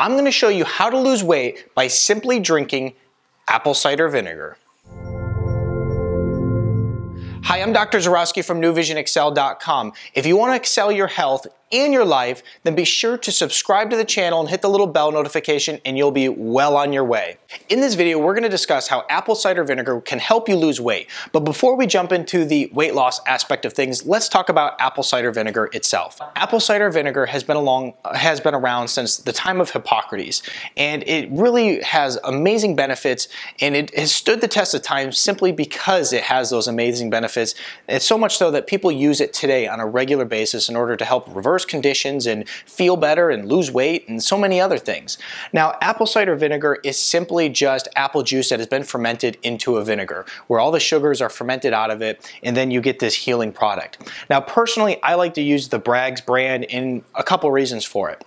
I'm going to show you how to lose weight by simply drinking apple cider vinegar. Hi, I'm Dr. Zarowski from NewVisionExcel.com. If you want to excel your health and your life, then be sure to subscribe to the channel and hit the little bell notification and you'll be well on your way. In this video, we're going to discuss how apple cider vinegar can help you lose weight. But before we jump into the weight loss aspect of things, let's talk about apple cider vinegar itself. Apple cider vinegar has been around since the time of Hippocrates, and it really has amazing benefits, and it has stood the test of time simply because it has those amazing benefits. It's so much so that people use it today on a regular basis in order to help reverse conditions and feel better and lose weight and so many other things. Now, apple cider vinegar is simply just apple juice that has been fermented into a vinegar, where all the sugars are fermented out of it, and then you get this healing product. Now, personally, I like to use the Bragg's brand, in a couple reasons for it.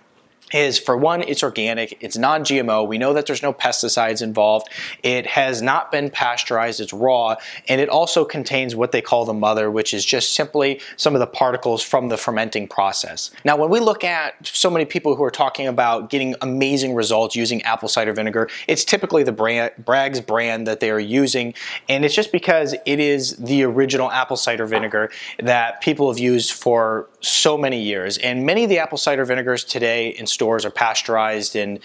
Is, for one, it's organic, it's non-GMO, we know that there's no pesticides involved, it has not been pasteurized, it's raw, and it also contains what they call the mother, which is just simply some of the particles from the fermenting process. Now, when we look at so many people who are talking about getting amazing results using apple cider vinegar, it's typically the Bragg's brand that they are using, and it's just because it is the original apple cider vinegar that people have used for so many years. And many of the apple cider vinegars today in stores are pasteurized and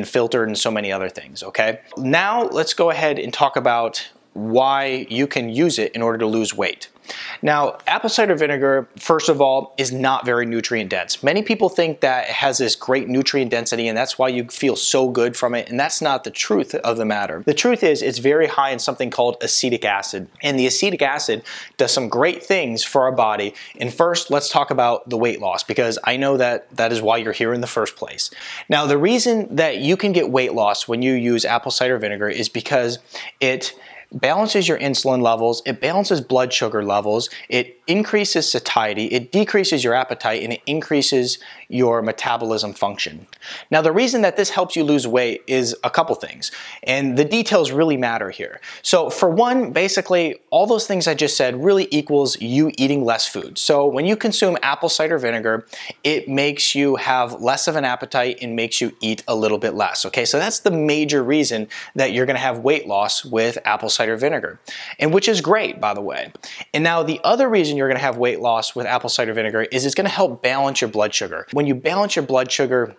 filtered and so many other things, okay? Now let's go ahead and talk about why you can use it in order to lose weight. Now, apple cider vinegar, first of all, is not very nutrient dense. Many people think that it has this great nutrient density and that's why you feel so good from it, and that's not the truth of the matter. The truth is it's very high in something called acetic acid, and the acetic acid does some great things for our body. And first, let's talk about the weight loss, because I know that that is why you're here in the first place. Now, the reason that you can get weight loss when you use apple cider vinegar is because it balances your insulin levels, it balances blood sugar levels, it increases satiety, it decreases your appetite, and it increases your metabolism function. Now, the reason that this helps you lose weight is a couple things, and the details really matter here. So for one, basically, all those things I just said really equals you eating less food. So when you consume apple cider vinegar, it makes you have less of an appetite and makes you eat a little bit less, okay? So that's the major reason that you're gonna have weight loss with apple cider vinegar, and which is great, by the way. And now the other reason you're gonna have weight loss with apple cider vinegar is it's gonna help balance your blood sugar. When you balance your blood sugar,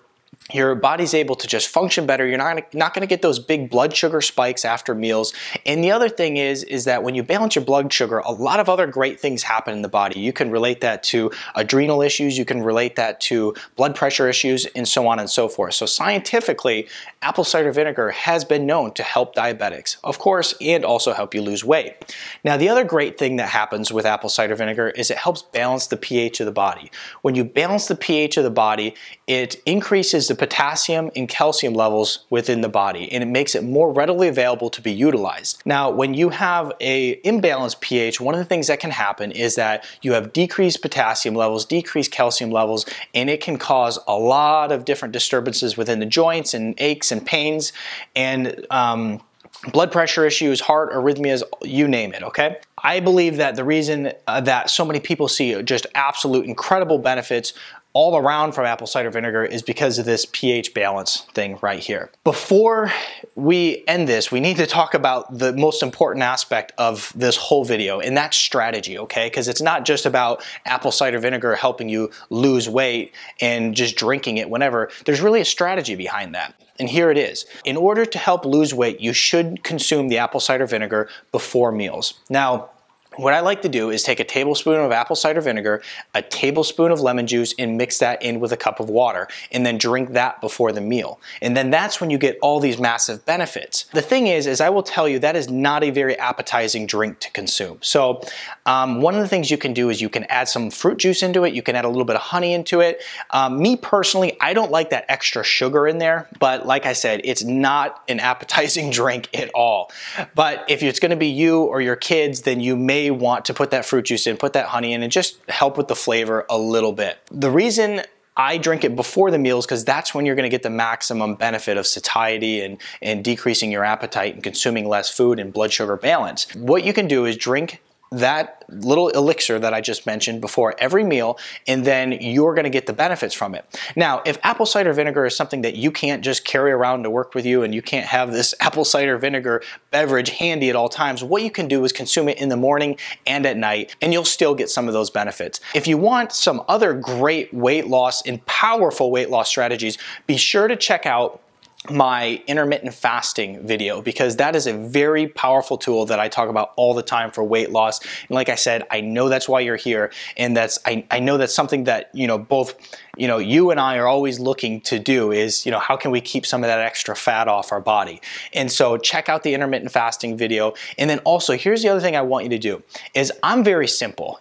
your body's able to just function better. You're not going to get those big blood sugar spikes after meals. And the other thing is that when you balance your blood sugar, a lot of other great things happen in the body. You can relate that to adrenal issues, you can relate that to blood pressure issues, and so on and so forth. So scientifically, apple cider vinegar has been known to help diabetics, of course, and also help you lose weight. Now, the other great thing that happens with apple cider vinegar is it helps balance the pH of the body. When you balance the pH of the body, it increases the potassium and calcium levels within the body, and it makes it more readily available to be utilized. Now, when you have a imbalanced pH, one of the things that can happen is that you have decreased potassium levels, decreased calcium levels, and it can cause a lot of different disturbances within the joints and aches and pains and blood pressure issues, heart arrhythmias, you name it, okay? I believe that the reason that so many people see just absolute incredible benefits all around from apple cider vinegar is because of this pH balance thing right here. Before we end this, we need to talk about the most important aspect of this whole video, and that's strategy, okay? Because it's not just about apple cider vinegar helping you lose weight and just drinking it whenever. There's really a strategy behind that. And here it is. In order to help lose weight, you should consume the apple cider vinegar before meals. Now, what I like to do is take a tablespoon of apple cider vinegar, a tablespoon of lemon juice, and mix that in with a cup of water, and then drink that before the meal. And then that's when you get all these massive benefits. The thing is I will tell you that is not a very appetizing drink to consume. So one of the things you can do is you can add some fruit juice into it, you can add a little bit of honey into it. Me personally, I don't like that extra sugar in there, but like I said, it's not an appetizing drink at all. But if it's gonna be you or your kids, then you may want to put that fruit juice in, put that honey in, and just help with the flavor a little bit. The reason I drink it before the meals because that's when you're going to get the maximum benefit of satiety and decreasing your appetite and consuming less food and blood sugar balance. What you can do is drink that little elixir that I just mentioned before every meal, and then you're gonna get the benefits from it. Now, if apple cider vinegar is something that you can't just carry around to work with you and you can't have this apple cider vinegar beverage handy at all times, what you can do is consume it in the morning and at night, and you'll still get some of those benefits. If you want some other great weight loss and powerful weight loss strategies, be sure to check out my intermittent fasting video, because that is a very powerful tool that I talk about all the time for weight loss. And like I said, I know that's why you're here, and I know that's something that both you and I are always looking to do is how can we keep some of that extra fat off our body. And so check out the intermittent fasting video. And then also, here's the other thing I want you to do is I'm very simple.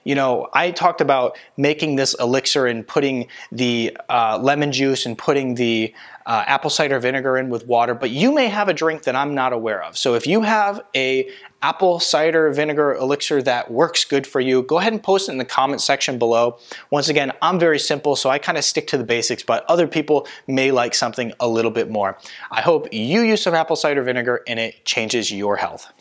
I talked about making this elixir and putting the lemon juice and putting the apple cider vinegar in with water, but you may have a drink that I'm not aware of. So if you have a apple cider vinegar elixir that works good for you, go ahead and post it in the comment section below. Once again, I'm very simple, so I kind of stick to the basics, but other people may like something a little bit more. I hope you use some apple cider vinegar and it changes your health.